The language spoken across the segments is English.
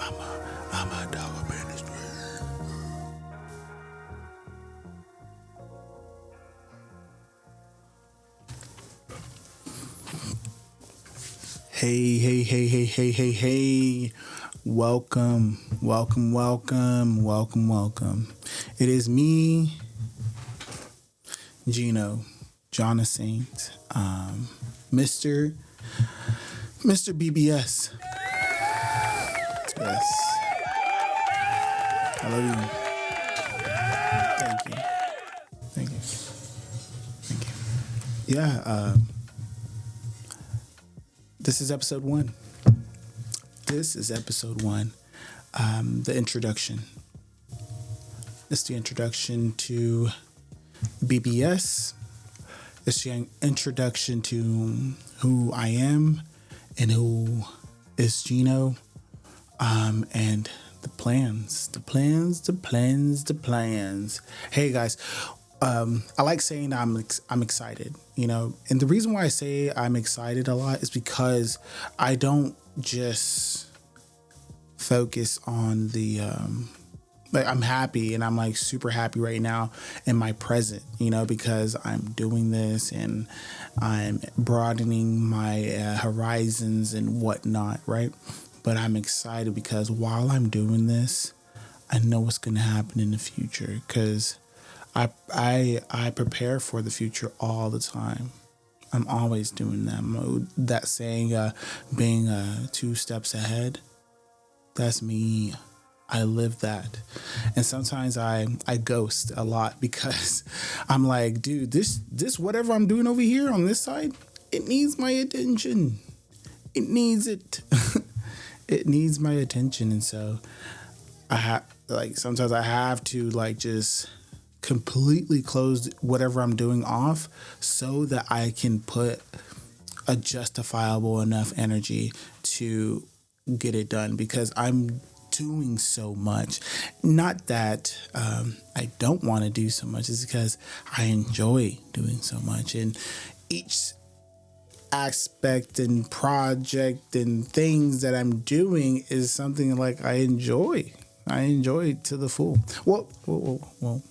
I'm a dog ministry. Hey. Welcome. It is me, Gino, Jonathan, Mr. B.B.S. Yes. I love you. Thank you. Yeah, this is episode 1. The introduction. It's the introduction to B.B.S. It's the introduction to who I am and who is Gino. And the plans. Hey guys, I like saying I'm excited, and the reason why I say I'm excited a lot is because I don't just focus on the like I'm happy and I'm like super happy right now in my present, because I'm doing this and I'm broadening my horizons and whatnot, right? But I'm excited because while I'm doing this, I know what's going to happen in the future because I prepare for the future all the time. I'm always doing that. That saying, being 2 steps ahead, that's me. I live that. And sometimes I ghost a lot because I'm like, dude, this whatever I'm doing over here on this side, it needs my attention. It needs it. It needs my attention. And so sometimes I have to just completely close whatever I'm doing off so that I can put a justifiable enough energy to get it done because I'm doing so much. Not that I don't want to do so much, it's because I enjoy doing so much, and each aspect and project and things that I'm doing is something like I enjoy to the full. Whoa.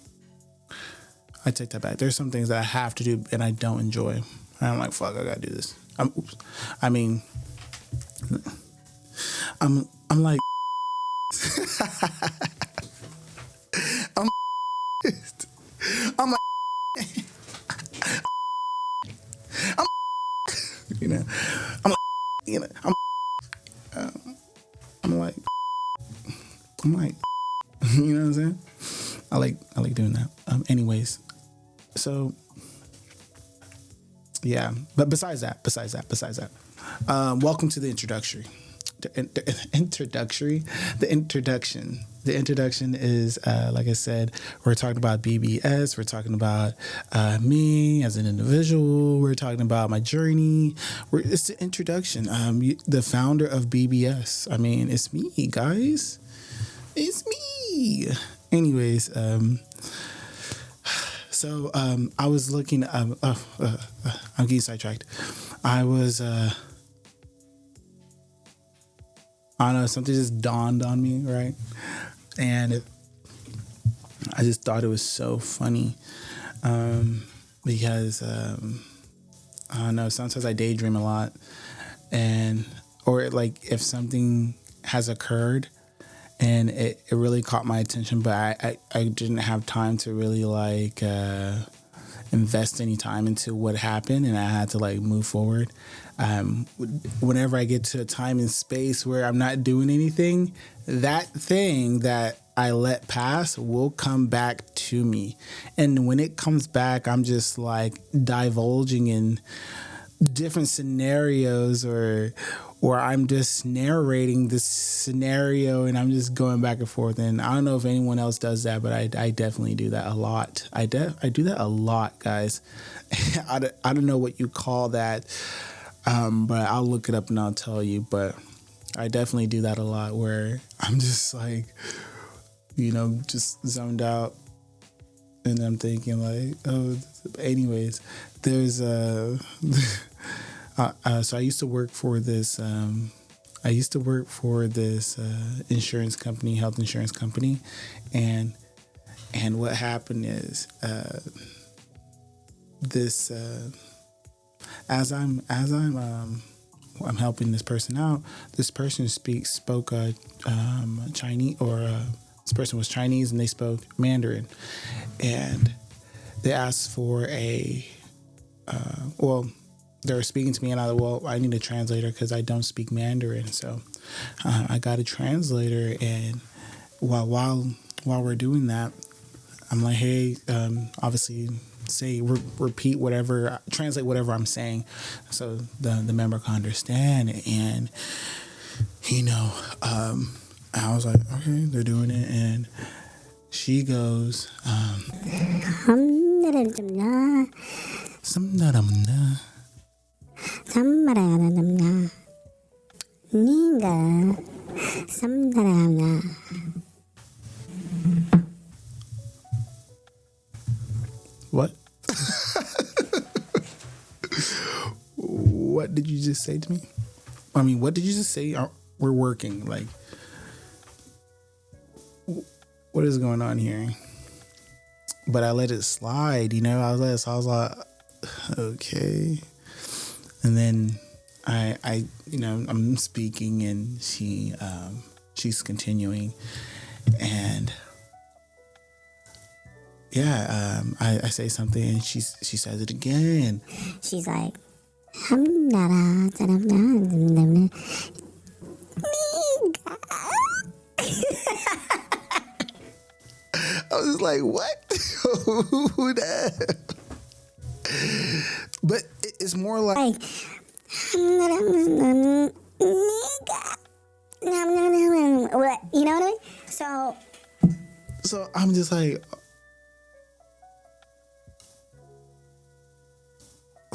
I take that back. There's some things that I have to do and I don't enjoy. And I'm like, fuck, I gotta do this. I'm like I'm I'm like I'm I'm like I'm like you know what I'm saying? I like doing that. Anyways, so yeah. But besides that, welcome to the introduction. The introduction is, like I said, we're talking about B.B.S. We're talking about me as an individual. We're talking about my journey. It's the introduction. The founder of B.B.S. I mean, it's me, guys. It's me. Anyways, so I was looking. I'm getting sidetracked. I don't know, something just dawned on me, right? And I just thought it was so funny because I don't know, sometimes I daydream a lot, or if something has occurred and it really caught my attention, but I didn't have time to really invest any time into what happened, and I had to move forward. Whenever I get to a time and space where I'm not doing anything, that thing that I let pass will come back to me. And when it comes back, I'm just divulging in different scenarios, or I'm just narrating this scenario and I'm just going back and forth. And I don't know if anyone else does that, but I definitely do that a lot. I do that a lot, guys. I don't know what you call that. But I'll look it up and I'll tell you. But I definitely do that a lot where I'm just just zoned out and I'm thinking anyways, there's so I used to work for this I used to work for this insurance company, health insurance company, and what happened is this I'm helping this person out. This person spoke Chinese, or this person was Chinese, and they spoke Mandarin, and they asked for they were speaking to me, and I need a translator because I don't speak Mandarin. So I got a translator, and while we're doing that, I'm like, hey, obviously repeat whatever, translate whatever I'm saying, so the member can understand. And I was like, okay, they're doing it, and she goes, what? What did you just say to me? I mean, what did you just say? We're working. Like, what is going on here? But I let it slide, I was like, okay. And then I'm speaking, and she's continuing, and I say something, and she says it again. She's like, I was like, what? Who that? But it's more like, you know what I mean? So I'm just like,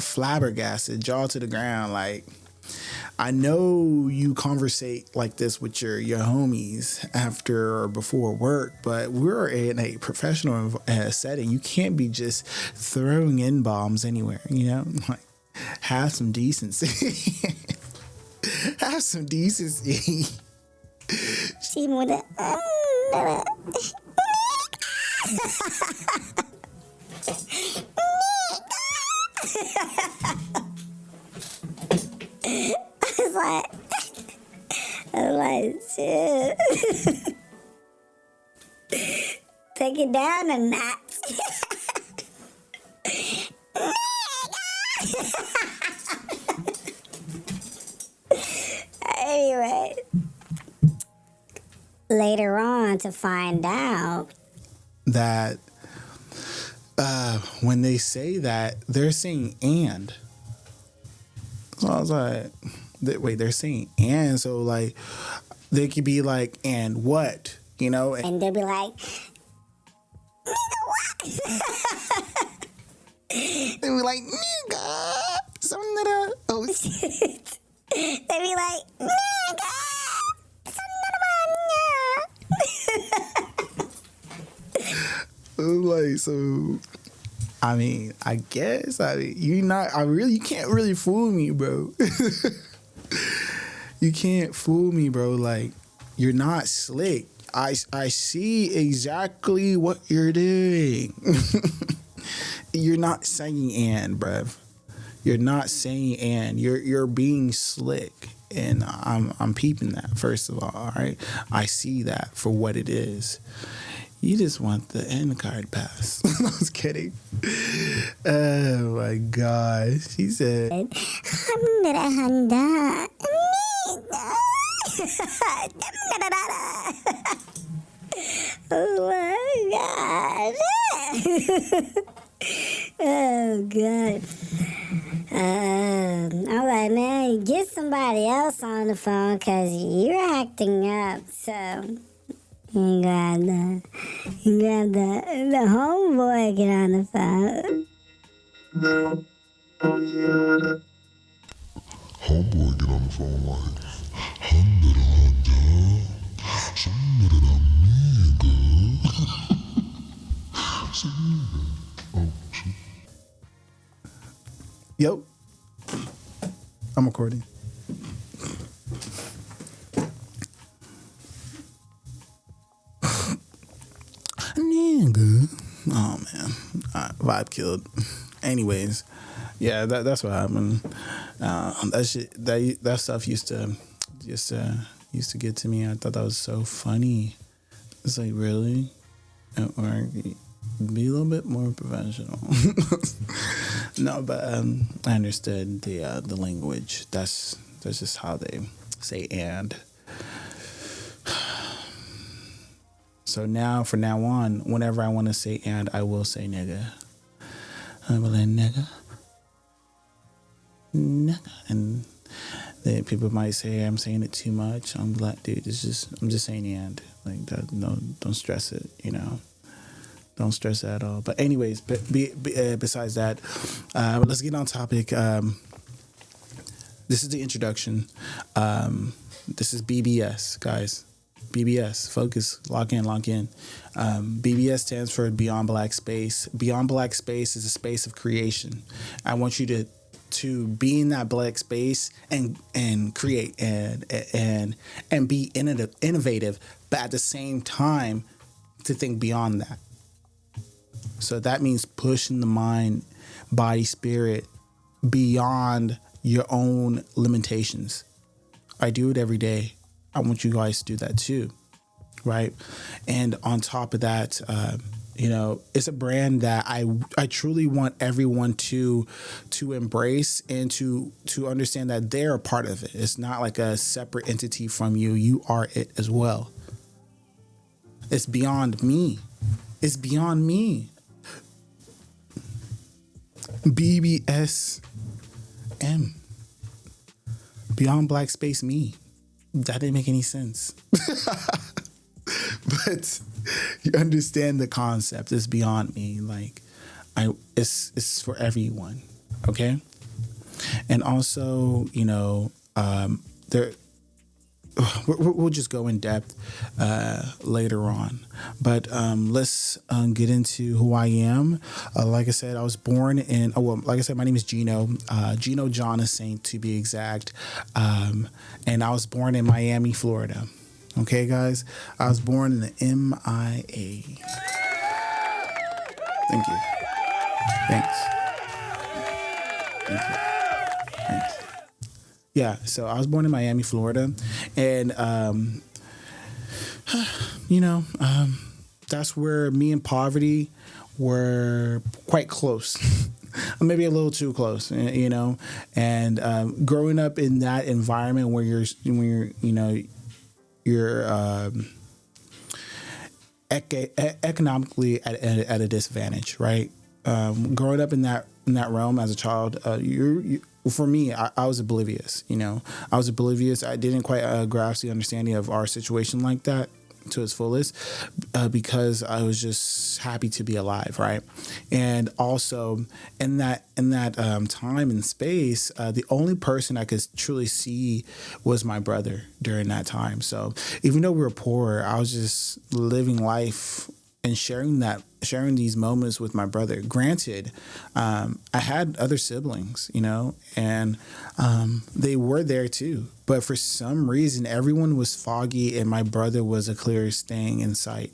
flabbergasted, jaw to the ground. Like, I know you conversate like this with your homies after or before work, but we're in a professional setting. You can't be just throwing in bombs anywhere, Like, have some decency. Have some decency. She would I was like, shit. Take it down a notch. Anyway, later on to find out that when they say that, they're saying and. So I was like, wait, they're saying and, so like they could be like, and what, and they'll be like, nigga, what? They be like, nigga, something that oh shit. They be like, nigga, like, so I mean, I guess you can't really fool me, bro. You can't fool me, bro. Like, you're not slick. I see exactly what you're doing. You're not saying and, bruv. You're not saying and. You're being slick, and I'm peeping that, first of all right? I see that for what it is. You just want the end card pass. I was kidding. Oh my gosh. He said, oh my God. Oh God. All right, man. Get somebody else on the phone, because you're acting up. So you got the homeboy get on the phone. Homeboy get on the phone like, yo, I'm recording. nigga. Oh man, vibe killed. Anyways, yeah, that's what happened. That stuff used to get to me. I thought that was so funny. It's like, really, or be a little bit more professional. No, but I understood the language. That's just how they say and. So now, from now on, whenever I want to say and, I will say nigga. I will say nigga. Nigga. And then people might say I'm saying it too much. I'm like, dude, I'm just saying and. Like, that, no, don't stress it, Don't stress it at all. But anyways, besides that, let's get on topic. This is the introduction. This is B.B.S, guys. B.B.S, focus, lock in. B.B.S stands for Beyond Black Space. Beyond Black Space is a space of creation. I want you to be in that black space and create and be innovative, but at the same time to think beyond that. So that means pushing the mind, body, spirit beyond your own limitations. I do it every day. I want you guys to do that too, right? And on top of that, it's a brand that I truly want everyone to embrace and to understand that they're a part of it. It's not like a separate entity from you. You are it as well. It's beyond me. It's beyond me. B.B.S.M. Beyond Black Space me. That didn't make any sense. But you understand the concept. It's beyond me. Like, it's for everyone. Okay? And also, we'll just go in depth later on. But let's get into who I am. Like I said, I was born in, like I said, my name is Gino. Gino Jonas Saint, to be exact. And I was born in Miami, Florida. Okay, guys? I was born in the MIA. Thank you. Thanks. Yeah, so I was born in Miami, Florida, and that's where me and poverty were quite close, maybe a little too close, And growing up in that environment where you're economically at a disadvantage, right? Growing up in that realm as a child, for me, I was oblivious. I was oblivious. I didn't quite grasp the understanding of our situation like that to its fullest, because I was just happy to be alive, right? And also in that time and space, the only person I could truly see was my brother during that time. So even though we were poor, I was just living life and sharing these moments with my brother. Granted, I had other siblings, and they were there too. But for some reason, everyone was foggy, and my brother was the clearest thing in sight.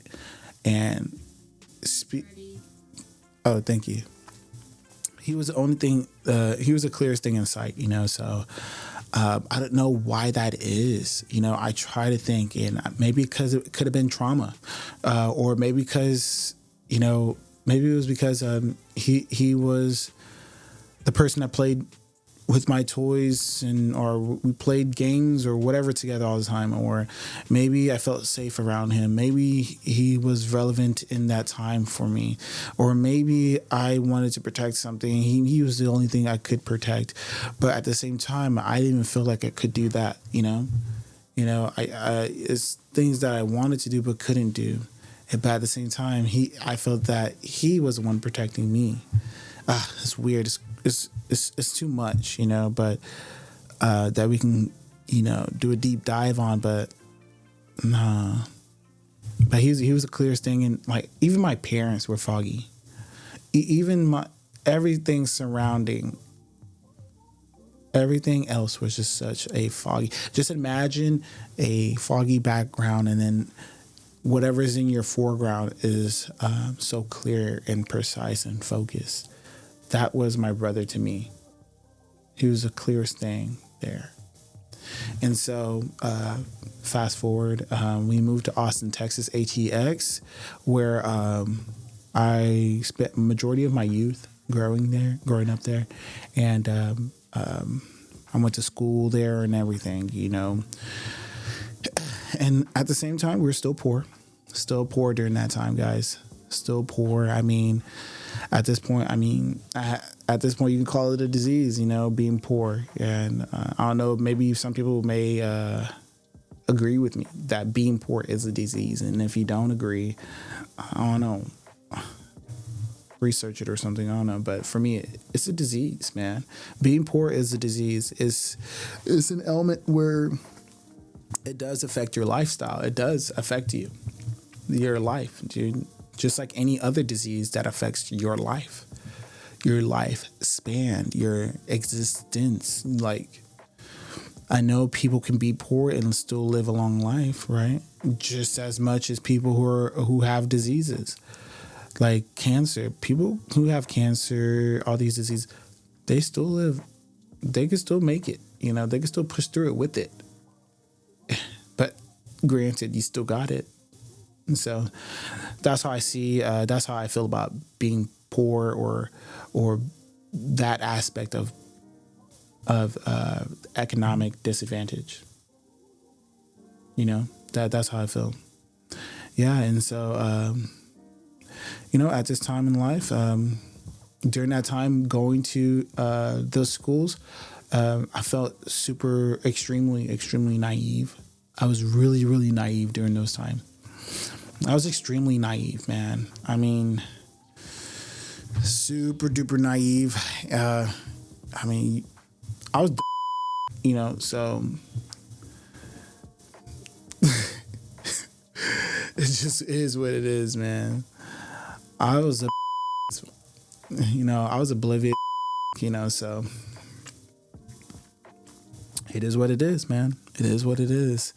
And oh, thank you. He was the only thing. He was the clearest thing in sight, So I don't know why that is. I try to think, and maybe because it could have been trauma, or maybe because, maybe it was because he was the person that played with my toys, or we played games or whatever together all the time, or maybe I felt safe around him. Maybe he was relevant in that time for me, or maybe I wanted to protect something. He was the only thing I could protect, but at the same time, I didn't even feel like I could do that. I it's things that I wanted to do but couldn't do. But at the same time, I felt that he was the one protecting me. It's weird. It's too much, but that we can, do a deep dive on. But nah. But he was the clearest thing, and like even my parents were foggy. Even everything surrounding. Everything else was just such a foggy. Just imagine a foggy background, and then whatever's in your foreground is so clear and precise and focused. That was my brother to me. He was the clearest thing there. And so, fast forward, we moved to Austin, Texas, ATX, where I spent majority of my youth growing up there, and I went to school there and everything, you know. And at the same time, we were still poor during that time, guys. Still poor. I mean, at this point, you can call it a disease, you know, being poor. And I don't know, maybe some people may agree with me that being poor is a disease. And if you don't agree, I don't know, research it or something. I don't know. But for me, it's a disease, man. Being poor is a disease. It's an element where it does affect your lifestyle. It does affect your life, dude. Just like any other disease that affects your life span, your existence. Like, I know people can be poor and still live a long life, right? Just as much as people who have diseases like cancer. People who have cancer, all these diseases, they still live. They can still make it. You know, they can still push through it with it. But granted, you still got it. And so that's how I see. That's how I feel about being poor, or that aspect of economic disadvantage. You know, that's how I feel. Yeah, and so you know, at this time in life, during that time going to those schools, I felt extremely naive. I was really, really naive during those times. I was extremely naive, man. I mean, super duper naive. I mean, I was, you know, so it just is what it is, man. I was I was oblivious, you know, so it is what it is, man. It is what it is.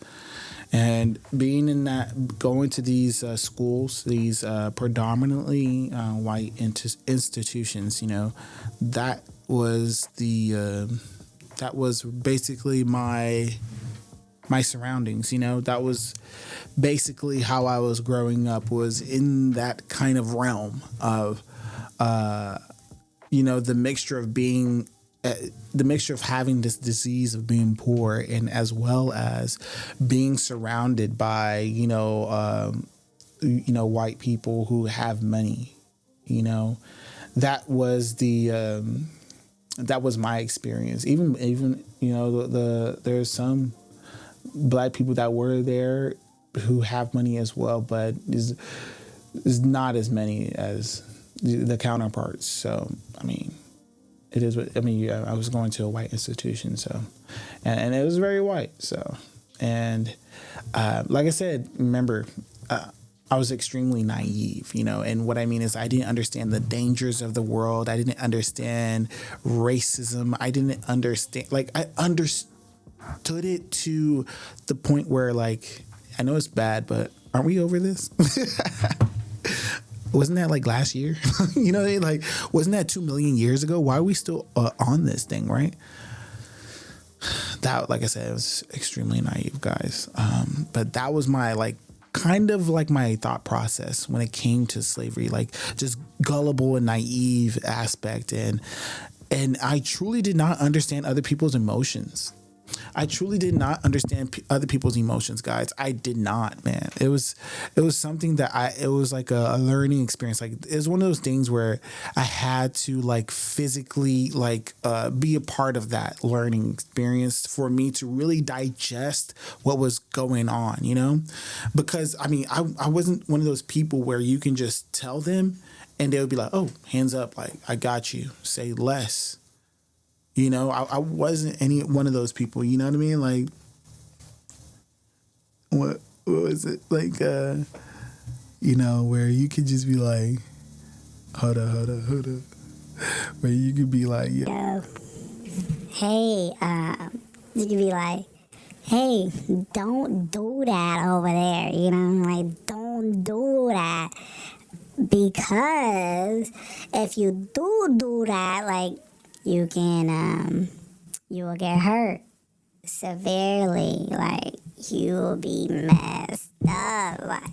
And being in that, going to these schools, these predominantly white institutions, you know, that was basically my surroundings. You know, that was basically how I was growing up, was in that kind of realm of, you know, the mixture of having this disease of being poor, and as well as being surrounded by, white people who have money. You know, that was my experience. Even you know, there's some black people that were there who have money as well, but is not as many as the counterparts. So I mean, it is what I mean. Yeah, I was going to a white institution, so and it was very white. So and like I said, remember, I was extremely naive, you know, and what I mean is I didn't understand the dangers of the world. I didn't understand racism. I didn't understand, like, I understood it to the point where, like, I know it's bad, but aren't we over this? Wasn't that like last year? You know, like, wasn't that 2 million years ago? Why are we still on this thing, right? That, like I said, it was extremely naive, guys. But that was my, like, kind of like my thought process when it came to slavery, like just gullible and naive aspect. And I truly did not understand other people's emotions. I truly did not understand other people's emotions, guys. I did not, man. It was something that it was like a learning experience. Like, it was one of those things where I had to, like, physically, like, be a part of that learning experience for me to really digest what was going on, you know? Because, I mean, I wasn't one of those people where you can just tell them and they would be like, oh, hands up, like, I got you, say less. You know, I wasn't any one of those people, you know what I mean? Like, what was it? Like, you know, where you could just be like, hold up. Where you could be like, hey, you could be like, hey, don't do that over there. You know, like, don't do that. Because if you do that, like, you can, you will get hurt severely. Like, you will be messed up. Like,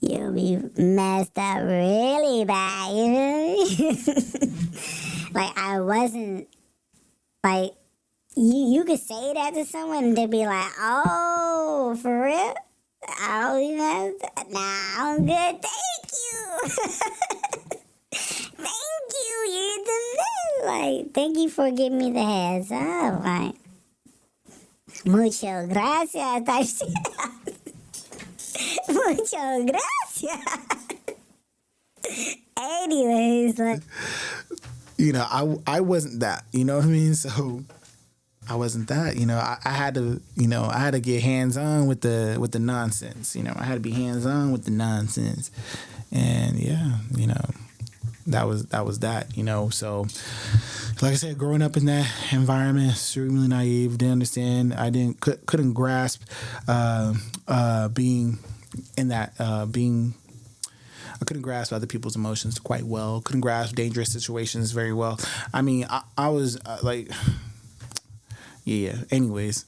you'll be messed up really bad. You feel me? Like, I wasn't, like, you could say that to someone and they'd be like, oh, for real? Oh, you know, nah, I'm good. Thank you. Thank you. You're the man. Like, thank you for giving me the heads up. Like, mucho gracias. Type shit. Mucho gracias. Anyways, like, I wasn't that. You know what I mean? So I wasn't that. I had to. I had to get hands on with the nonsense. I had to be hands on with the nonsense, and yeah, that was that. So like I said, growing up in that environment, extremely naive, didn't understand. I couldn't grasp being in that being. I couldn't grasp other people's emotions quite well. Couldn't grasp dangerous situations very well. I mean, I was like, yeah. Anyways,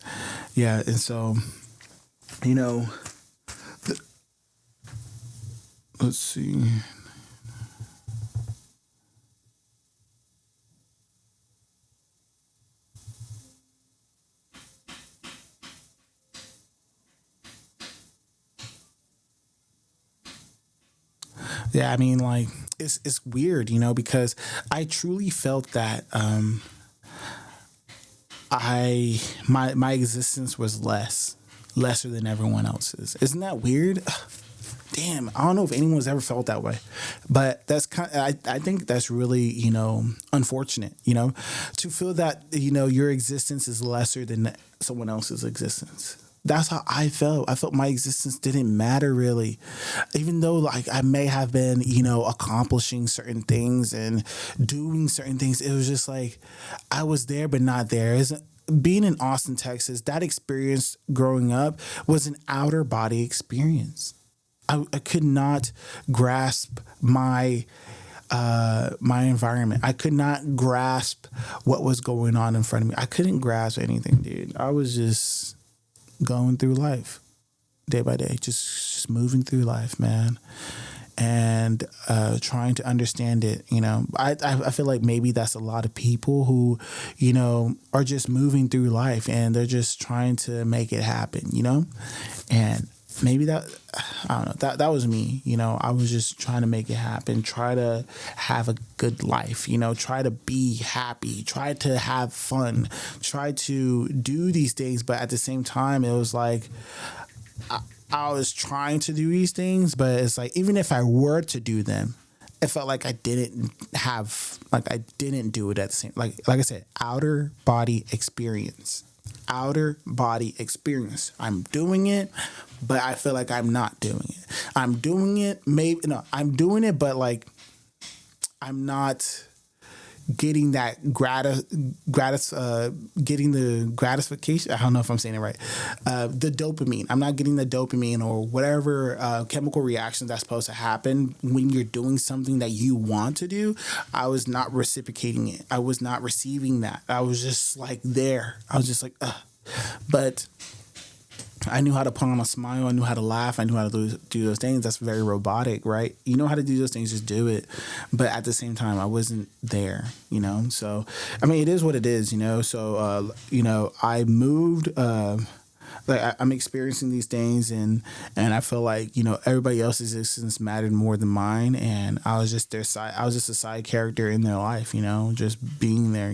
yeah, and so, th- let's see. Yeah, I mean, like, it's weird, because I truly felt that my existence was lesser than everyone else's. Isn't that weird? Damn, I don't know if anyone's ever felt that way, but that's I think that's really, unfortunate, to feel that, your existence is lesser than someone else's existence. That's how I felt. I felt my existence didn't matter really, even though, like, I may have been, accomplishing certain things and doing certain things. It was just like I was there, but not there. Being in Austin, Texas, that experience growing up was an outer body experience. I could not grasp my environment. I could not grasp what was going on in front of me. I couldn't grasp anything, dude. I was just going through life day by day, just moving through life, man, and trying to understand it. I feel like maybe that's a lot of people who, are just moving through life and they're just trying to make it happen, and maybe that, I don't know, that was me. I was just trying to make it happen, try to have a good life, try to be happy, try to have fun, try to do these things. But at the same time, it was like I was trying to do these things, but it's like, even if I were to do them, it felt like I didn't do it at the same, like I said, outer body experience. Outer body experience. I'm doing it, but I feel like I'm not doing it. I'm doing it, I'm doing it, but like I'm not getting that getting the gratification. I don't know if I'm saying it right. The dopamine. I'm not getting the dopamine or whatever chemical reaction that's supposed to happen when you're doing something that you want to do. I was not reciprocating it. I was not receiving that. I was just like there. I was just like, ugh. But I knew how to put on a smile. I knew how to laugh. I knew how to do those things. That's very robotic, right? You know how to do those things, just do it. But at the same time, I wasn't there, So, I mean, it is what it is, So, I moved. I'm experiencing these things, and I feel like everybody else's existence mattered more than mine, and I was just their side. I was just a side character in their life, just being there.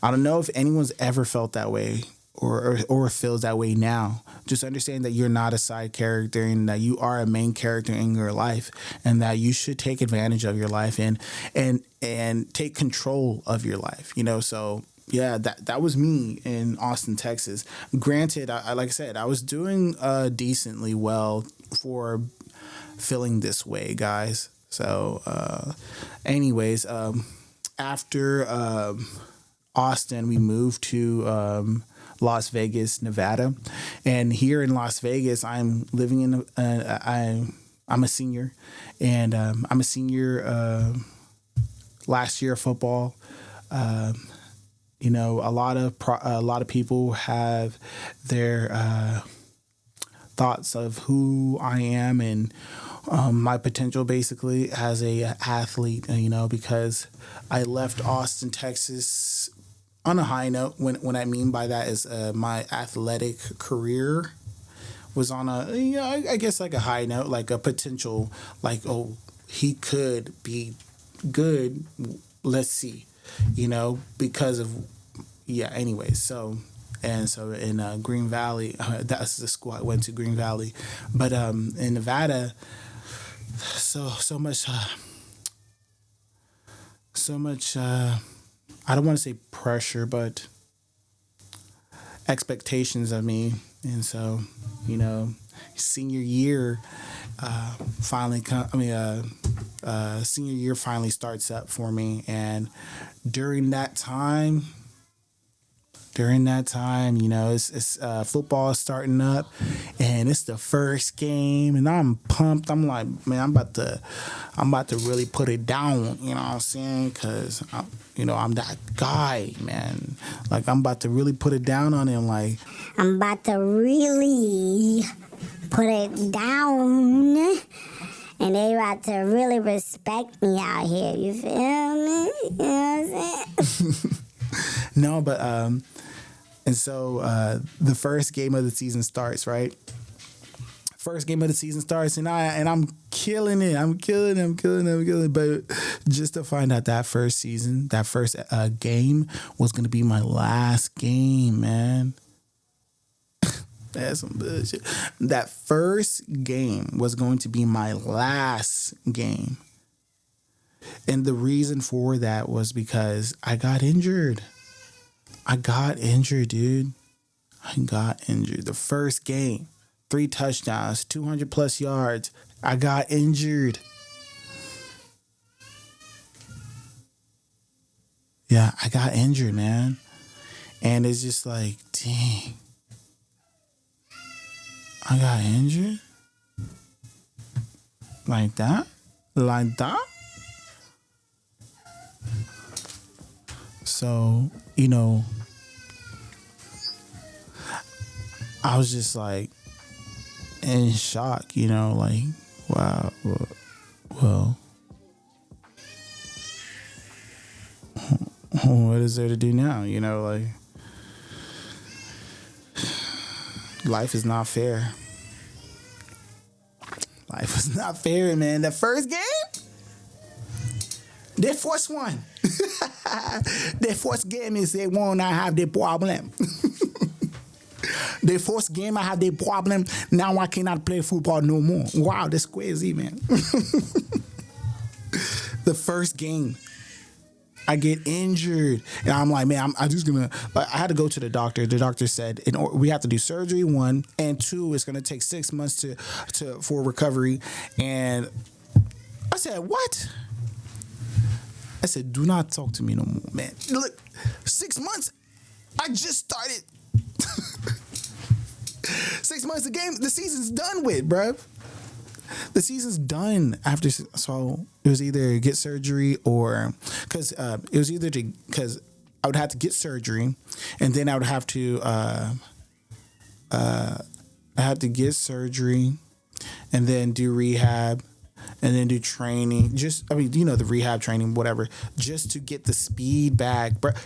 I don't know if anyone's ever felt that way or feels that way now. Just understand that you're not a side character and that you are a main character in your life, and that you should take advantage of your life and take control of your life. So yeah, that was me in Austin, Texas. Granted, I like I said, I was doing decently well for feeling this way, guys. So anyways, after Austin, we moved to Las Vegas, Nevada. And here in Las Vegas, I'm living in, I'm a senior, and I'm a senior last year of football. You know, a lot of people have their thoughts of who I am and my potential basically as a athlete. You know, because I left Austin, Texas on a high note. When I mean by that is my athletic career was on a, you know, I guess like a high note, like a potential, like, oh, he could be good. Let's see, you know, because of, yeah, anyways. So in Green Valley, that's the school I went to, Green Valley. But in Nevada, so much I don't want to say pressure, but expectations of me. And so, you know, senior year senior year finally starts up for me. And during that time, you know, it's football starting up, and it's the first game, and I'm pumped. I'm like, man, I'm about to really put it down. You know what I'm saying? Because I'm that guy, man. Like, I'm about to really put it down on him. Like, I'm about to really put it down, and they about to really respect me out here. You feel me? You know what I'm saying? No, but and so the first game of the season starts, right? First game of the season starts, and I'm killing it. I'm killing it. But just to find out that first game was gonna be my last game, man. That's some bullshit. That first game was going to be my last game. And the reason for that was because I got injured. Dude. I got injured. The first game, 3 touchdowns, 200 plus yards. I got injured. Yeah, I got injured, man. And it's just like, dang. I got injured? Like that? So, you know, I was just like in shock, you know, like, wow, well, what is there to do now? You know, like, life is not fair. Life is not fair, man. The first game, the first one. The first game is the one I have the problem. The first game I have the problem. Now I cannot play football no more. Wow, that's crazy, man. The first game, I get injured, and I'm like, man, I'm just gonna. Like, I had to go to the doctor. The doctor said, we have to do surgery 1, and 2, it's gonna take 6 months for recovery. And I said, what? I said, do not talk to me no more, man. Look, 6 months. I just started. 6 months of game, the season's done with, bruh. The season's done after. So it was either get surgery or because I would have to get surgery, and then I would have to get surgery, and then do rehab, and then do training. The rehab training, whatever, just to get the speed back. But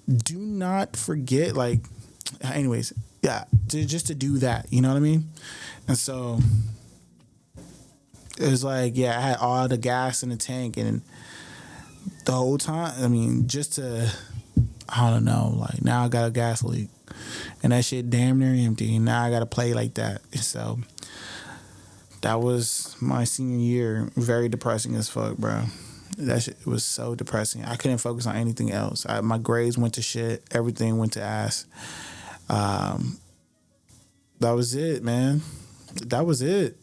do not forget, like, anyways, yeah, just to do that. You know what I mean? And so it was like, yeah, I had all the gas in the tank, and the whole time, I mean, I don't know, like, now I got a gas leak, and that shit damn near empty, and now I got to play like that. So that was my senior year. Very depressing as fuck, bro. That shit was so depressing. I couldn't focus on anything else. My grades went to shit. Everything went to ass. That was it, man. That was it.